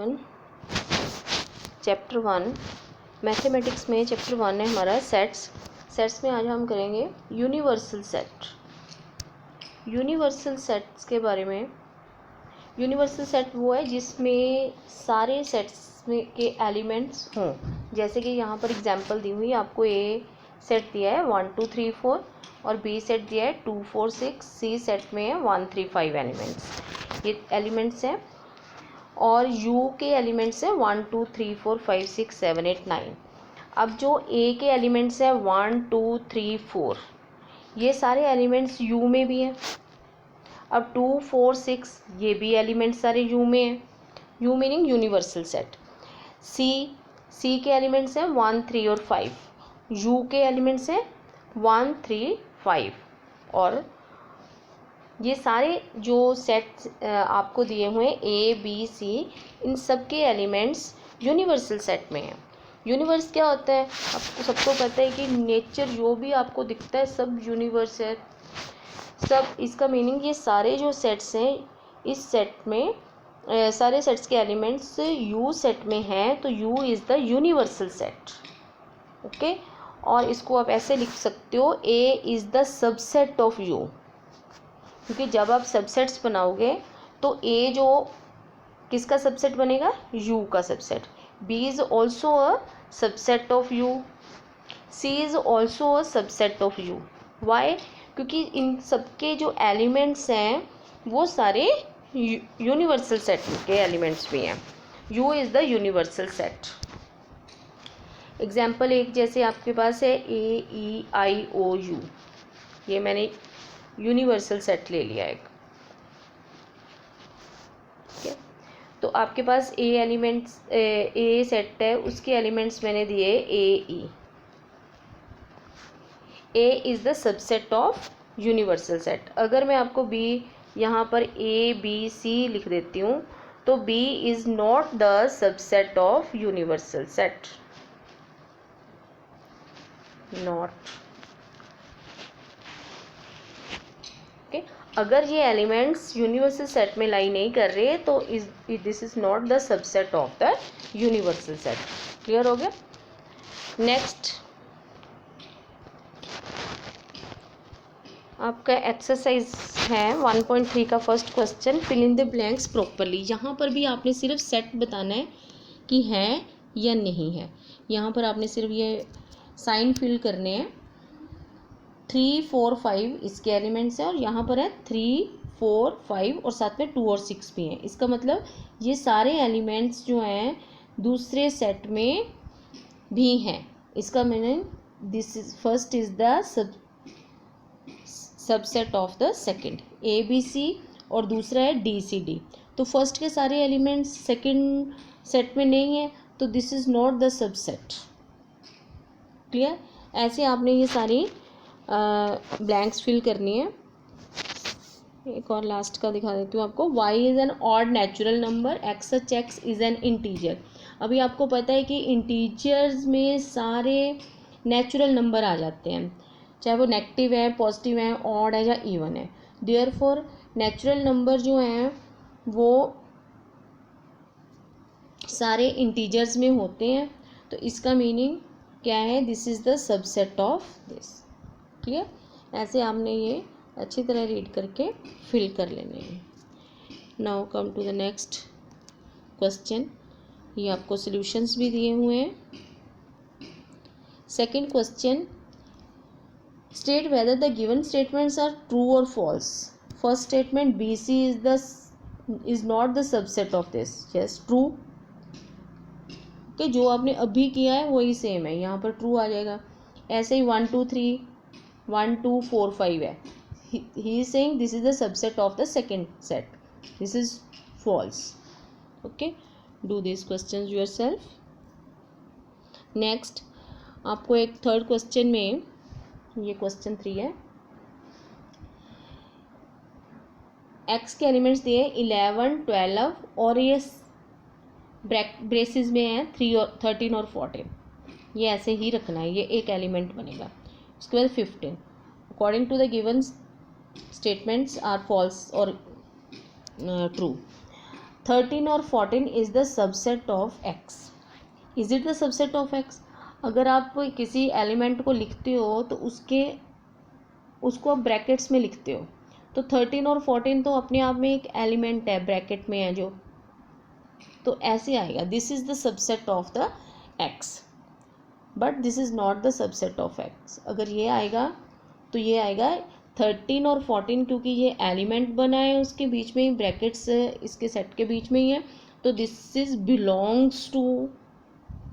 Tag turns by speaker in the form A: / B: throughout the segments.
A: Everyone. Chapter 1 mathematics में chapter 1 है हमारा सेट्स में आज हम करेंगे यूनिवर्सल सेट। यूनिवर्सल सेट्स के बारे में, यूनिवर्सल सेट वो है जिसमें सारे सेट्स में के एलिमेंट्स हों। जैसे कि यहाँ पर एग्जांपल दी हुई, आपको ए सेट दिया है 1 2 3 4 और बी सेट दिया है 2 4 6, सी सेट में है 1 3 5 एलिमेंट्स। ये एलिमेंट्स हैं और U के एलिमेंट्स हैं 1 2 3 4 5 6 7 8 9। अब जो A के एलिमेंट्स हैं 1 2 3 4, ये सारे एलिमेंट्स U में भी हैं। अब 2 4 6 ये भी एलिमेंट्स सारे U में हैं। U meaning universal set. C के एलिमेंट्स हैं 1 3 और 5। U के एलिमेंट्स हैं 1 3 5 और ये सारे जो सेट्स आपको दिए हुए हैं ए बी सी, इन सब के एलिमेंट्स यूनिवर्सल सेट में हैं। यूनिवर्स क्या होता है? आपको सबको पता है कि नेचर जो भी आपको दिखता है सब यूनिवर्स है, सब। इसका मीनिंग ये सारे जो सेट्स हैं, इस सेट में सारे सेट्स के एलिमेंट्स यू सेट में हैं, तो you is the universal set. Okay, और इसको आप ऐसे लिख सकते हो, ए is the subset of you, क्योंकि जब आप सबसेट्स बनाओगे तो ए जो किसका सबसेट बनेगा? यू का subset. B is also a subset of U, C is also a subset of U. Why? क्योंकि इन सबके जो एलिमेंट्स हैं वो सारे यूनिवर्सल सेट के एलिमेंट्स भी हैं। You is the universal set. Example एक, जैसे आपके पास है ए ई आई ओ यू, ये मैंने यूनिवर्सल सेट ले लिया एक। ठीक है, तो आपके पास ए एलिमेंट्स, ए सेट है, उसके एलिमेंट्स मैंने दिए A E. A is the subset of universal set. अगर मैं आपको बी यहाँ पर ए बी सी लिख देती हूँ तो B is not the subset of universal set, not. अगर ये एलिमेंट्स यूनिवर्सल सेट में लाई नहीं कर रहे तो this is not the subset of the universal set. Clear हो गया? नेक्स्ट आपका एक्सरसाइज है 1.3 का first question, fill in the blanks properly. यहाँ पर भी आपने सिर्फ सेट बताना है कि है या नहीं है। यहाँ पर आपने सिर्फ ये साइन फिल करने हैं। 3 4 5 इसके एलिमेंट्स हैं और यहाँ पर है 3 4 5 और साथ में 2 और 6 भी हैं। इसका मतलब ये सारे एलिमेंट्स जो हैं दूसरे सेट में भी हैं। इसका meaning this is first is the subset of the second, A B C, और दूसरा है डी सी डी। तो फर्स्ट के सारे एलिमेंट्स सेकंड सेट में नहीं है, तो this is not the subset. Clear? ऐसे आपने ये सारी ब्लैंक्स फिल करनी है। एक और लास्ट का दिखा देती हूँ आपको। y is an odd natural number, x such x is an integer. अभी आपको पता है कि इंटीजर्स में सारे नेचुरल नंबर आ जाते हैं, चाहे वो नेगेटिव है, पॉजिटिव है, ऑड है या इवन है। देयरफॉर नेचुरल नंबर जो हैं वो सारे इंटीजर्स में होते हैं, तो इसका मीनिंग क्या है? This is the subset of this. Clear? ऐसे आपने ये अच्छी तरह रीड करके फिल कर लेने हैं। Now come to the next question. ये आपको सॉल्यूशंस भी दिए हुए हैं। Second question, state whether the given statements are true और false. First statement B C is not the subset of this. Yes, true. कि जो आपने अभी किया है वही सेम है, यहाँ पर ट्रू आ जाएगा। ऐसे ही 1 2 3 1 2 4 5 है, he is saying this is the subset of the second set, this is false. Okay, do these questions yourself. Next आपको एक थर्ड क्वेश्चन में, ये क्वेश्चन 3 है, x के एलिमेंट्स दिए 11 12 और ये ब्रेसेस में है 3 और 13 और 14। ये ऐसे ही रखना है, ये एक एलिमेंट बनेगा। उसके बाद 15 according to the given statements are false और ट्रू। 13 और 14 is the subset of X. Is it the subset of X? अगर आप किसी एलिमेंट को लिखते हो तो उसको आप ब्रैकेट्स में लिखते हो, तो 13 और 14 तो अपने आप में एक एलिमेंट है, ब्रैकेट में है जो, तो ऐसे आएगा this is the subset of the x, but this is not the subset of X. अगर ये आएगा तो ये आएगा 13 और 14, क्योंकि ये एलिमेंट बना है उसके बीच में ही, ब्रैकेट्स इसके सेट के बीच में ही है, तो this is belongs to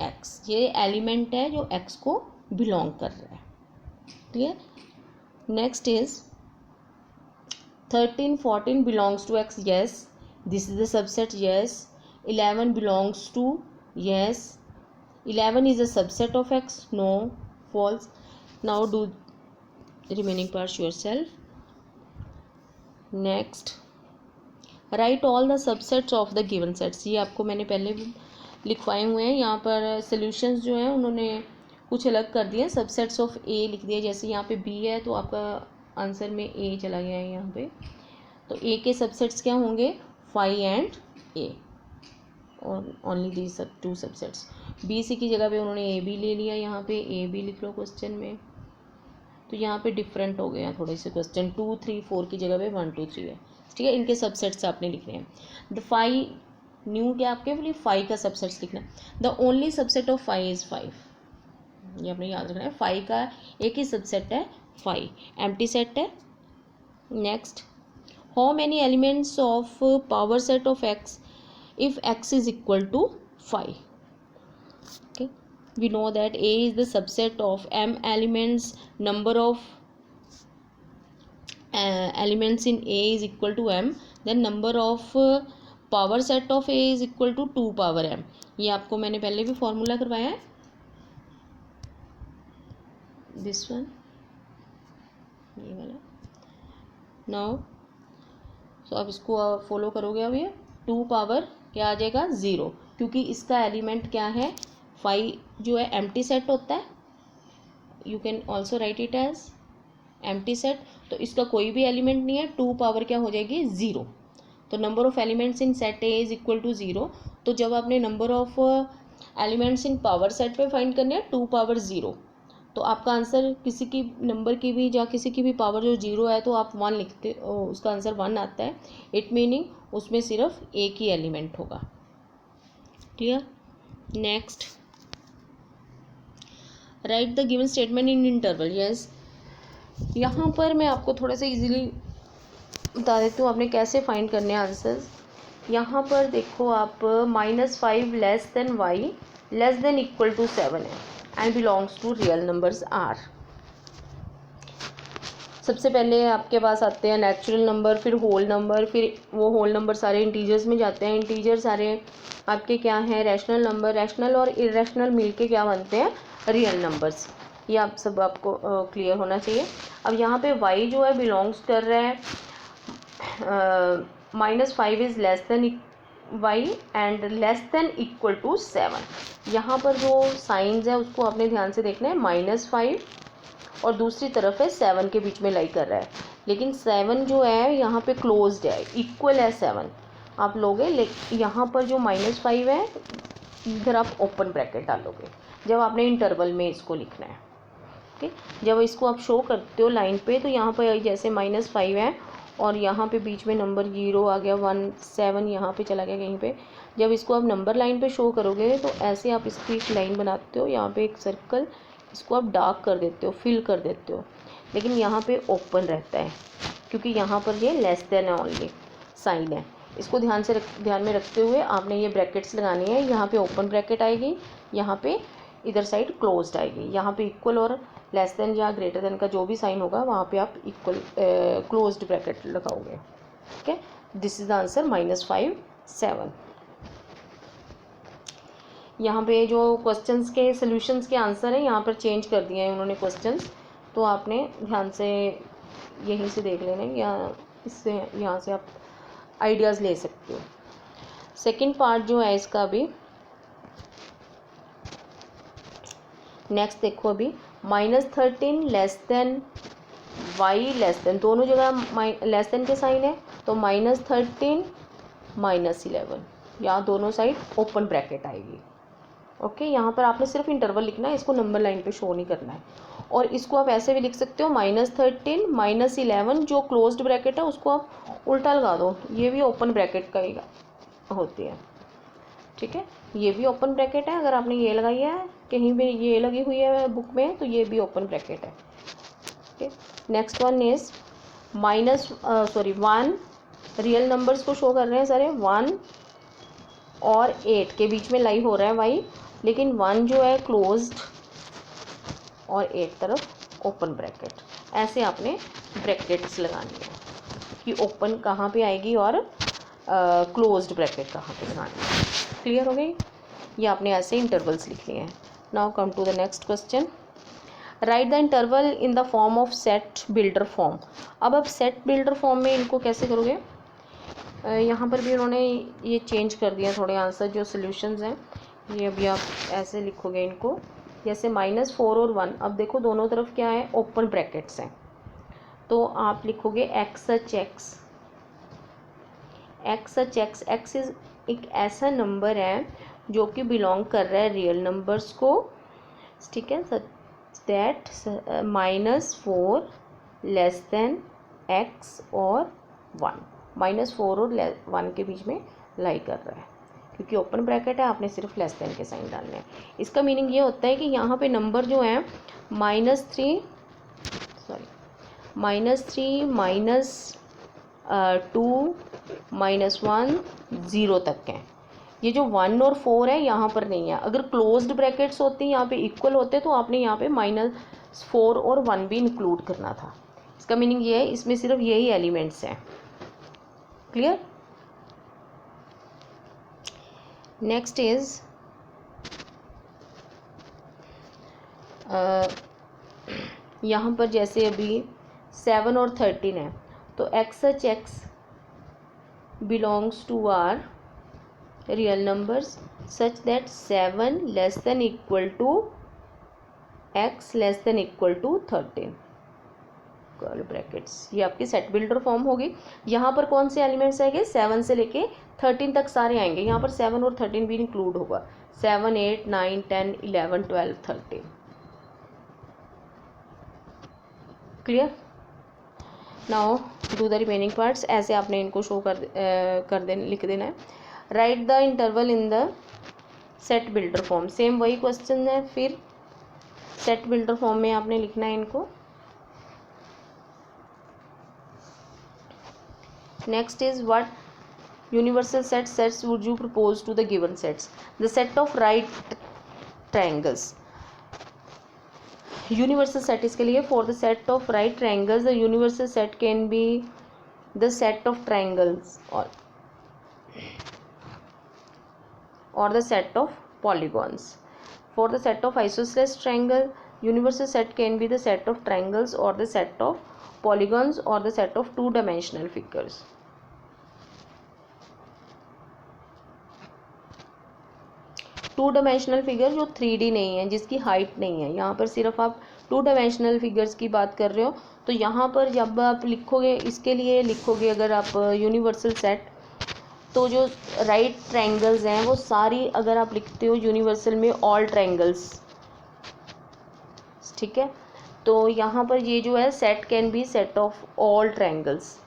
A: X. ये एलिमेंट है जो एक्स को बिलोंग कर रहा है। ठीक है, next is 13 14 belongs to X, yes this is the subset, yes 11 belongs to, yes 11 is a subset of x, no, false. Now do remaining parts yourself. Next, write all the subsets of the given sets. ये आपको मैंने पहले भी लिखवाए हुए हैं। यहाँ पर solutions जो हैं उन्होंने कुछ अलग कर दिए, सबसेट्स ऑफ ए लिख दिया। जैसे यहाँ पे बी है तो आपका आंसर में ए चला गया है यहाँ पे, तो ए के सबसेट्स क्या होंगे, 5 एंड ए, और only these two subsets. B C की जगह पे उन्होंने ए बी ले लिया, यहाँ पे ए बी लिख लो क्वेश्चन में, तो यहाँ पे डिफरेंट हो गया थोड़े से क्वेश्चन, 2 3 4 की जगह पे 1 2 3 है। ठीक है, इनके सबसेट्स आपने लिखने हैं। द 5 न्यू क्या आपके बोलिए 5 का सबसेट्स लिखना है। The only subset of 5 is 5, ये आपने याद रखना है। 5 का एक ही सबसेट है 5, एम्प्टी सेट है। Next, how many elements of power set of x if x is equal to 5. Okay, we know that a is the subset of m elements, number of elements in a is equal to m, then number of power set of a is equal to 2 power m. ये आपको मैंने पहले भी formula करवाया है, this one, ये वाला। Now so आप इसको फॉलो करोगे। अब ये 2 पावर क्या आ जाएगा 0, क्योंकि इसका एलिमेंट क्या है 5 जो है एम्प्टी सेट होता है, you can also write it as empty set, तो इसका कोई भी एलिमेंट नहीं है, 2 पावर क्या हो जाएगी 0, तो number of elements in set A is equal to 0। तो जब आपने number of elements in power set पे फाइंड करने हैं 2 पावर 0, तो आपका आंसर किसी की नंबर की भी या किसी की भी पावर जो 0 है तो आप 1 लिखते, उसका आंसर 1 आता है। इट मीनिंग उसमें सिर्फ एक ही एलिमेंट होगा। Clear? Next, right the given statement in interval. Yes, यहाँ पर मैं आपको थोड़ा सा इजीली बता देती हूँ आपने कैसे फाइंड करने हैं आंसर्स। यहाँ पर देखो आप -5 less than y less than equal to 7 है and belongs to real numbers R. सबसे पहले आपके पास आते हैं नेचुरल नंबर, फिर होल नंबर, फिर वो होल नंबर सारे इंटीजर्स में जाते हैं, इंटीजर सारे आपके क्या हैं रैशनल नंबर, रैशनल और इरेशनल मिलके क्या बनते हैं रियल नंबर्स। ये आप सब आपको क्लियर होना चाहिए। अब यहाँ पे y जो है बिलोंग्स कर रहा है -5 is less than y and less than equal to 7। यहाँ पर जो साइंस है उसको आपने ध्यान से देखना है, -5 और दूसरी तरफ है 7 के बीच में लाई कर रहा है, लेकिन 7 जो है यहाँ पे क्लोज्ड है, इक्वल है 7 आप लोगे, लेकिन यहाँ पर जो -5 है इधर आप ओपन ब्रैकेट डालोगे जब आपने इंटरवल में इसको लिखना है। ओके, जब इसको आप शो करते हो लाइन पे तो यहाँ पर जैसे -5 है और यहाँ पे बीच में नंबर 0 आ गया, 1 7 यहाँ पे चला गया कहीं पे, जब इसको आप नंबर लाइन पे शो करोगे तो ऐसे आप इसकी एक लाइन बनाते हो, यहाँ पे एक सर्कल, इसको आप डार्क कर देते हो, फिल कर देते हो, लेकिन यहाँ पे ओपन रहता है क्योंकि यहाँ पर ये लेस देन है ओनली साइन है। इसको ध्यान में रखते हुए आपने ये ब्रैकेट्स लगानी है, यहाँ पे ओपन ब्रैकेट आएगी, यहाँ पे इधर साइड क्लोज्ड आएगी, यहाँ पे इक्वल और लेस देन या ग्रेटर देन का जो भी साइन होगा वहाँ पे आप इक्वल क्लोज्ड ब्रैकेट लगाओगे। ठीक है, दिस इज द आंसर -5 7। यहाँ पे जो क्वेश्चंस के सॉल्यूशंस के आंसर हैं यहाँ पर चेंज कर दिए हैं उन्होंने क्वेश्चंस, तो आपने ध्यान से यहीं से देख लेना या इससे यहाँ से आप आइडियाज़ ले सकते हो। सेकंड पार्ट जो है इसका अभी नेक्स्ट देखो, अभी -13 less than y less then, दोनों जगह लेस देन के साइन है, तो -13 -11, या दोनों साइड ओपन ब्रैकेट आएगी। ओके, यहाँ पर आपने सिर्फ इंटरवल लिखना है, इसको नंबर लाइन पे शो नहीं करना है। और इसको आप ऐसे भी लिख सकते हो -13 -11, जो क्लोज्ड ब्रैकेट है उसको आप उल्टा लगा दो, ये भी ओपन ब्रैकेट का ही होती है। ठीक है, ये भी ओपन ब्रैकेट है, अगर आपने ये लगाई है कहीं भी ये लगी हुई है बुक में तो ये भी ओपन ब्रैकेट है। Okay, next one is -1 real numbers को शो कर रहे हैं सारे, 1 और 8 के बीच में लाई हो रहा है वाई, लेकिन 1 जो है क्लोज्ड और 8 तरफ ओपन ब्रैकेट। ऐसे आपने ब्रैकेट्स लगानी है कि ओपन कहाँ पे आएगी और क्लोज्ड ब्रैकेट कहाँ पे लगानी है। क्लियर हो गई? ये आपने ऐसे इंटरवल्स लिखने हैं। Now come to the next question, write the interval in the form of set builder form. अब आप सेट बिल्डर फॉर्म में इनको कैसे करोगे? यहाँ पर भी उन्होंने ये चेंज कर दिया थोड़े आंसर, जो सॉल्यूशंस हैं ये अभी आप ऐसे लिखोगे इनको, जैसे -4 और 1। अब देखो दोनों तरफ क्या है, ओपन ब्रैकेट्स हैं, तो आप लिखोगे x such x, x such x। x is एक ऐसा नंबर है जो कि बिलोंग कर रहा है रियल नंबर्स को, ठीक है, such that -4 less than x और 1, -4 और 1 के बीच में लाई कर रहा है, क्योंकि ओपन ब्रैकेट है, आपने सिर्फ लेस देन के साइन डालने हैं। इसका मीनिंग ये होता है कि यहाँ पे नंबर जो है -3 -2 -1 0 तक हैं। ये जो 1 और 4 है यहाँ पर नहीं है। अगर क्लोज्ड ब्रैकेट्स होती यहाँ पे इक्वल होते तो आपने यहाँ पे -4 और 1 भी इंक्लूड करना था। इसका मीनिंग ये है इसमें सिर्फ यही एलिमेंट्स हैं। क्लियर? नेक्स्ट इज यहाँ पर जैसे अभी 7 और 13 है, तो x such x belongs to R real numbers such that 7 less than equal to x less than equal to 13 curly brackets. ये आपकी सेट बिल्डर फॉर्म होगी। यहाँ पर कौन से एलिमेंट्स आएंगे? 7 से लेके 13 तक सारे आएंगे। यहाँ पर 7 और 13 भी इंक्लूड होगा। 7 8 9 10 11 12 13। Clear? Now do the remaining parts. ऐसे आपने इनको शो लिख देना है। Right the interval in the set builder form. Same वही क्वेश्चन है, फिर सेट बिल्डर फॉर्म में आपने लिखना है इनको। Next is what universal sets would you propose to the given sets? The set of right triangles. Universal set इसके लिए for the set of right triangles the universal set can be the set of triangles or the set of polygons. For the set of isosceles triangle universal set can be the set of triangles or the set of polygons or the set of two-dimensional figures. Two dimensional figure जो 3D नहीं है, जिसकी height नहीं है, यहाँ पर सिर्फ आप टू डायमेंशनल फिगर्स की बात कर रहे हो। तो यहाँ पर जब आप लिखोगे, इसके लिए लिखोगे अगर आप यूनिवर्सल सेट, तो जो राइट ट्रायंगल्स हैं वो सारी, अगर आप लिखते हो यूनिवर्सल में ऑल ट्रायंगल्स, ठीक है, तो यहाँ पर ये जो है set can be set of all triangles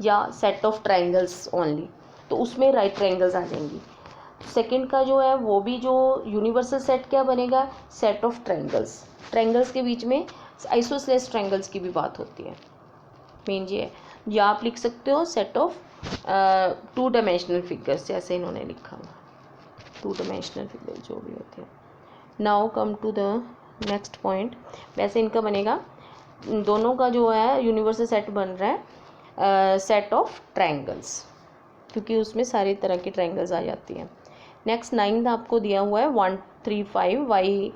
A: या सेट ऑफ ट्रायंगल्स ओनली, तो उसमें राइट ट्रायंगल्स आ जाएंगी। सेकंड का जो है वो भी जो यूनिवर्सल सेट क्या बनेगा, सेट ऑफ ट्रायंगल्स। ट्रायंगल्स के बीच में आइसोसेलेस ट्रायंगल्स की भी बात होती है, मेन ये है। या आप लिख सकते हो set of two dimensional figures, जैसे इन्होंने लिखा हुआ टू डायमेंशनल फिगर जो भी होते हैं। Now come to the next point. वैसे इनका बनेगा, दोनों का जो है यूनिवर्सल सेट बन रहा है सेट ऑफ ट्रायंगल्स, क्योंकि उसमें सारी तरह की ट्रायंगल्स आ जाती हैं। नेक्स्ट 9 आपको दिया हुआ है 1 3 5, वाई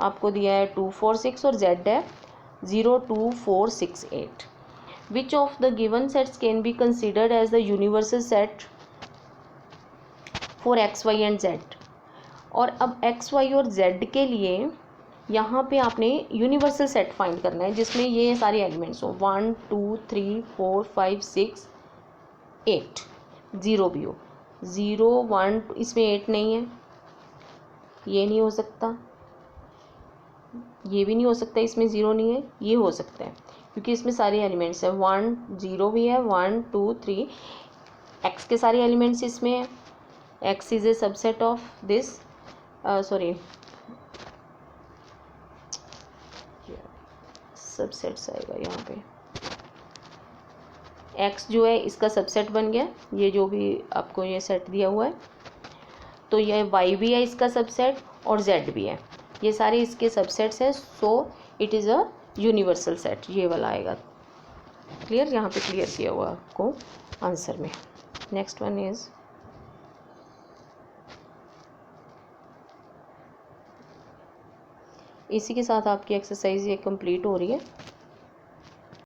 A: आपको दिया है 2 4 6 और जेड है 0 2 4 6 8। Which of the given sets can be considered as the universal set for X Y and Z. और अब एक्स वाई और जेड के लिए यहाँ पे आपने यूनिवर्सल सेट फाइंड करना है जिसमें ये सारे एलिमेंट्स हो 1 2 3 4 5 6 8, 0 भी हो। 0 1 इसमें 8 नहीं है, ये नहीं हो सकता, ये भी नहीं हो सकता, इसमें 0 नहीं है, ये हो सकता है क्योंकि इसमें सारे एलिमेंट्स हैं। 1 0 भी है, 1 2 3 एक्स के सारे एलिमेंट्स इसमें है। X is a subset of this, sorry subsets आएगा यहाँ पे। एक्स जो है इसका सबसेट बन गया, ये जो भी आपको ये सेट दिया हुआ है। तो ये वाई भी है इसका सबसेट और जेड भी है, ये सारे इसके सबसेट्स हैं। So it is a universal set, ये वाला आएगा। क्लियर, यहाँ पे क्लियर किया हुआ आपको आंसर में। नेक्स्ट वन इज इसी के साथ आपकी एक्सरसाइज ये कंप्लीट हो रही है।